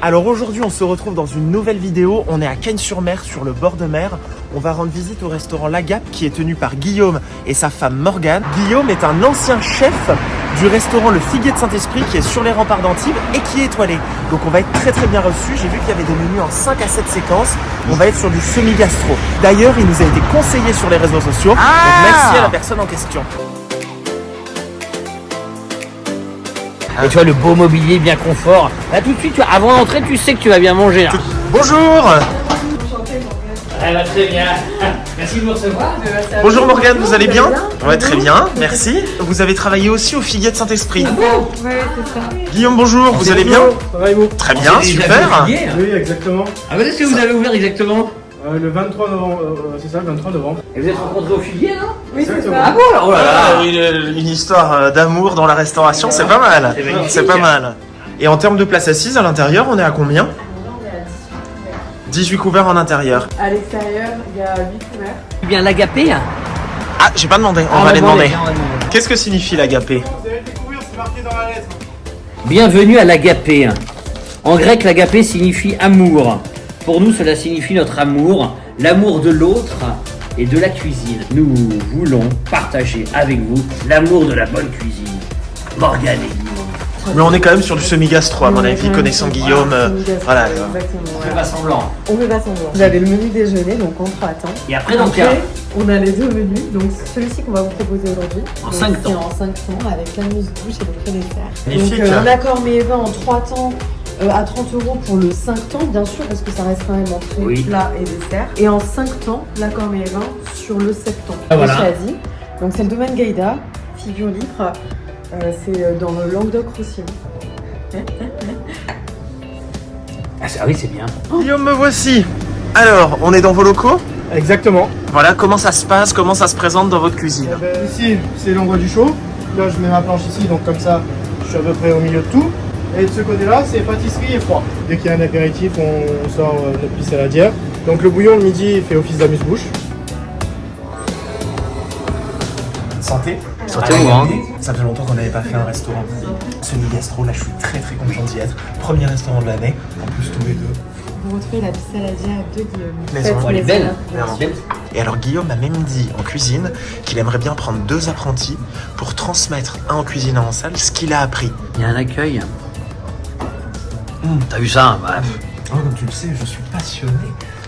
Alors aujourd'hui on se retrouve dans une nouvelle vidéo, on est à Cagnes-sur-Mer, sur le bord de mer. On va rendre visite au restaurant La Gape qui est tenu par Guillaume et sa femme Morgane. Guillaume est un ancien chef du restaurant Le Figuier de Saint-Esprit qui est sur les remparts d'Antibes et qui est étoilé. Donc on va être très bien reçu. J'ai vu qu'il y avait des menus en 5 à 7 séquences. On va être sur du semi-gastro. D'ailleurs il nous a été conseillé sur les réseaux sociaux. Donc merci à la personne en question. Et tu vois le beau mobilier bien confort. Là tout de suite, avant d'entrer, tu sais que tu vas bien manger là. Bonjour. Elle va très bien. Merci de me recevoir. Bonjour Morgane, vous allez bien? Ouais, très bien, merci. Vous avez travaillé aussi au Figuier de Saint-Esprit. Ouais, c'est ça. Guillaume, bonjour, vous allez bien? Ça va et vous? Très bien, super. Oui, exactement. Ah, est-ce que vous avez ouvert exactement? Le 23 novembre, c'est ça, le 23 novembre. Et vous êtes rencontrés au Figuier, non? Oui, c'est Exactement. ça. Ah bon alors, oh là là. Une histoire d'amour dans la restauration, c'est pas mal. C'est magnifique. C'est pas mal. Et en termes de place assise à l'intérieur, on est à combien? 18 couverts en intérieur. À l'extérieur, il y a 8 couverts. Bien l'agapé. Ah, j'ai pas demandé, on va les demander. Qu'est-ce que signifie l'agapé? Vous allez découvrir, c'est marqué dans la lettre. Bienvenue à l'agapé. En grec, l'agapé signifie amour. Pour nous, cela signifie notre amour, l'amour de l'autre et de la cuisine. Nous voulons partager avec vous l'amour de la bonne cuisine. Morgane et Guillaume. Mais on est quand même sur du semi-gastro, à mon avis, connaissant Guillaume. Voilà. Exactement. Fais pas semblant. On fait pas semblant. Vous avez le menu déjeuner, donc entrée à temps. Et après, donc, il y a- Après, on a les deux menus. Donc celui-ci qu'on va vous proposer aujourd'hui. En donc, 5 c'est temps. En 5 temps, avec l'amuse-bouche et donc le dessert. Magnifique. Donc un accord mets et vin en 3 temps. À 30 € pour le 5 temps, bien sûr, parce que ça reste quand même entrée, Oui. plat et dessert. Et en 5 temps, l'accord mets et vin sur le 7 temps. Ah, voilà. Chez Asie. Donc c'est le domaine Gaïda, figure libre. C'est dans le Languedoc-Roussillon. Ah oui, c'est bien. Guillaume, me voici. Alors, on est dans vos locaux? Exactement. Voilà, comment ça se passe, comment ça se présente dans votre cuisine? Ici, c'est l'endroit du show. Là, je mets ma planche ici, donc comme ça, je suis à peu près au milieu de tout. Et de ce côté-là, c'est pâtisserie et froid. Dès qu'il y a un apéritif, on sort notre pisse saladière. Donc le bouillon le midi, il fait office d'amuse-bouche. Santé. Santé au grand. Ça fait longtemps qu'on n'avait pas fait un restaurant semi-gastro. Là, je suis très content d'y être. Premier restaurant de l'année. En plus, tous les deux. Vous retrouvez la pisse saladière de Guillaume. Maison. Oh, elle est belle. Vraiment. Et alors, Guillaume m'a même dit en cuisine qu'il aimerait bien prendre 2 apprentis pour transmettre, un en cuisine, un en salle, ce qu'il a appris. Il y a un accueil. T'as vu ça? Bah, Oh, comme tu le sais, je suis passionné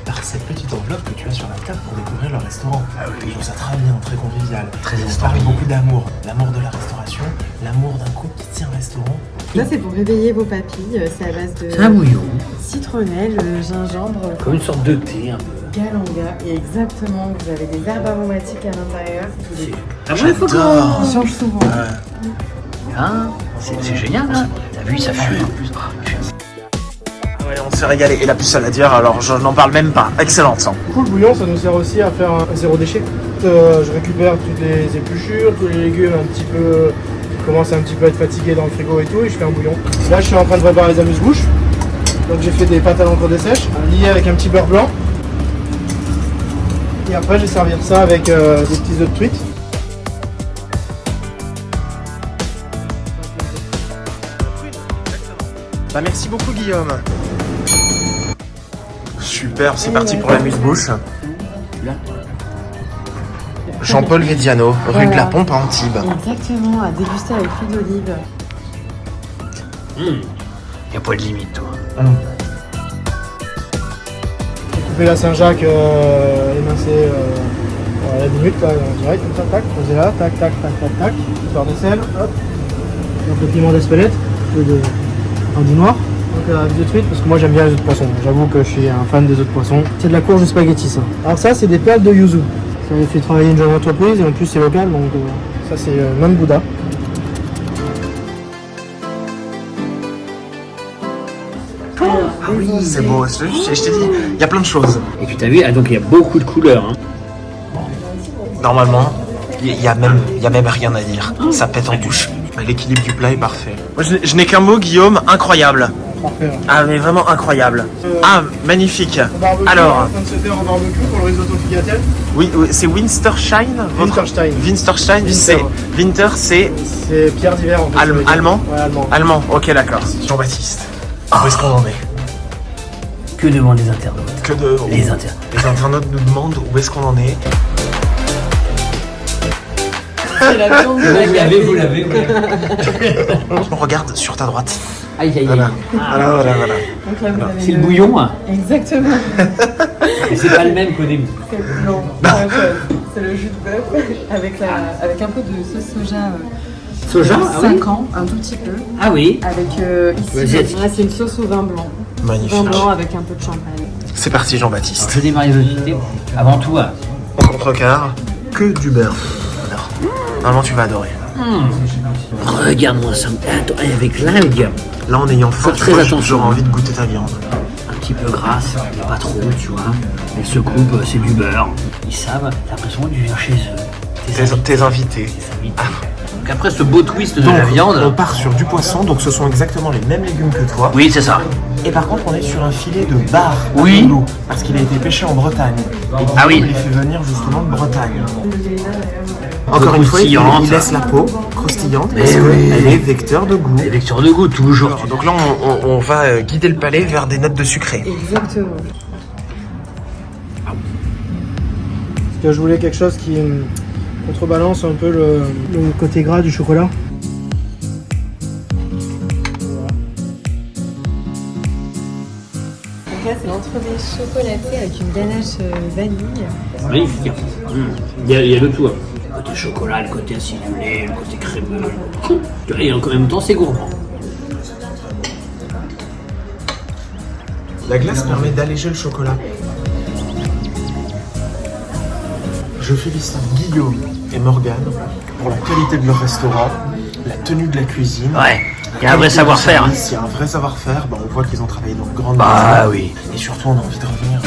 par cette petite enveloppe que tu as sur la table pour découvrir le restaurant. Je trouve ça très bien, très convivial. Très On parle historique. beaucoup d'amour. L'amour de la restauration, l'amour d'un couple qui tient un restaurant. Là, c'est pour réveiller vos papilles. C'est à base de c'est un bouillon. citronnelle, gingembre, Comme une sorte de thé un peu. galanga. Et exactement, vous avez des herbes aromatiques à l'intérieur. C'est... Ah bon, il faut J'adore. On change souvent. Hein, c'est génial hein. T'as vu, ça fume en plus. Oh, putain. Ouais, on s'est régalé. Et la pisse saladière, alors je n'en parle même pas. Excellente. Du coup, le bouillon, ça nous sert aussi à faire un zéro déchet. Je récupère toutes les épluchures, tous les légumes un petit peu qui commencent un petit peu à être fatigués dans le frigo et tout, et je fais un bouillon. Là, je suis en train de préparer les amuse-bouches. Donc j'ai fait des pâtes à l'encre dessèche, liées avec un petit beurre blanc. Et après, je vais servir ça avec des petits œufs de truite. Bah, merci beaucoup, Guillaume. Super, c'est parti pour l'amuse-bouche. Jean-Paul Védiano, rue de la Pompe à Antibes. Exactement, à déguster avec l'huile d'olive. Y a pas de limite toi. J'ai coupé la Saint-Jacques émincée à la minute, là, en direct, comme ça, tac, posez là, tac, tac, tac, tac, tac. Beurre de sel, hop. Donc le piment d'Espelette, un du noir. Donc la vis de truite, parce que moi j'aime bien les œufs de poisson. J'avoue que je suis un fan des œufs de poisson. C'est de la courge de spaghetti ça. Alors ça, c'est des perles de yuzu. Ça avait fait travailler une jeune entreprise et en plus c'est local, donc ça c'est même Gouda. Ah oui, c'est beau. Je t'ai dit, il y a plein de choses. Et puis t'as vu, ah, donc il y a beaucoup de couleurs. Hein. Normalement, il y a même rien à dire. Ça pète en bouche. L'équilibre du plat est parfait. Moi, je n'ai qu'un mot, Guillaume, incroyable. Parfait. Ah, mais vraiment incroyable. Ah, magnifique. Barbecue, Alors, en train de se faire en barbecue pour le risotto figatael. oui, c'est Winterstein votre- Winterstein. Winterstein, c'est Winter, c'est C'est Pierre d'hiver en fait. ça veut dire. allemand. Ouais, allemand. Allemand. Ok, d'accord. Jean-Baptiste. Où est-ce qu'on en est? Que demandent les internautes? Les internautes. Les internautes nous demandent où est-ce qu'on en est. C'est la viande de la Vous l'avez. On regarde sur ta droite. Aïe, aïe, aïe. Voilà. Voilà. Donc là, vous avez C'est le bouillon, hein. Exactement. Mais c'est pas le même qu'au début. Non, c'est le jus de bœuf avec un peu de sauce soja. Soja, ah oui. 5 ans, un tout petit peu. Ah oui. Avec Vas-y. ici, c'est une sauce au vin blanc. Magnifique. Vin blanc avec un peu de champagne. C'est parti Jean-Baptiste. Je démarre les hostilités. Avant tout, hein. On contrecarre que du beurre. Alors, normalement tu vas adorer. Regarde-moi ça. Attends, avec l'algue. Là en ayant faim, très moi, attention. j'aurais envie de goûter ta viande. Un petit peu grasse, mais pas trop, tu vois. Elle se coupe, c'est du beurre. Ils savent, t'as l'impression que tu viens chez eux. Tes invités. Donc après ce beau twist de Donc, la viande. on part sur du poisson, donc ce sont exactement les mêmes légumes que toi. Oui, c'est ça. Et par contre, on est sur un filet de bar Oui. à l'eau, parce qu'il a été pêché en Bretagne. Et Ah oui. On les fait venir justement de Bretagne. Encore une fois, il croustillante. laisse la peau croustillante Mais parce oui. qu'elle est vecteur de goût. Les lectures de goût, toujours. Donc là, on va guider le palais vers des notes de sucré. Exactement. Parce que je voulais quelque chose qui contrebalance un peu le côté gras du chocolat. Donc là, c'est l'entremets chocolaté avec une ganache vanille. Magnifique. Il y a de tout. Le côté chocolat, le côté acidulé, le côté crémeux. Et en même temps, c'est gourmand. La glace permet d'alléger le chocolat. Je félicite Guillaume et Morgane pour la qualité de leur restaurant, la tenue de la cuisine. Ouais, il y a un vrai savoir-faire. Il y a un vrai savoir-faire. Bah, on voit qu'ils ont travaillé dans de grandes Bah maisons. oui. Et surtout, on a envie de revenir.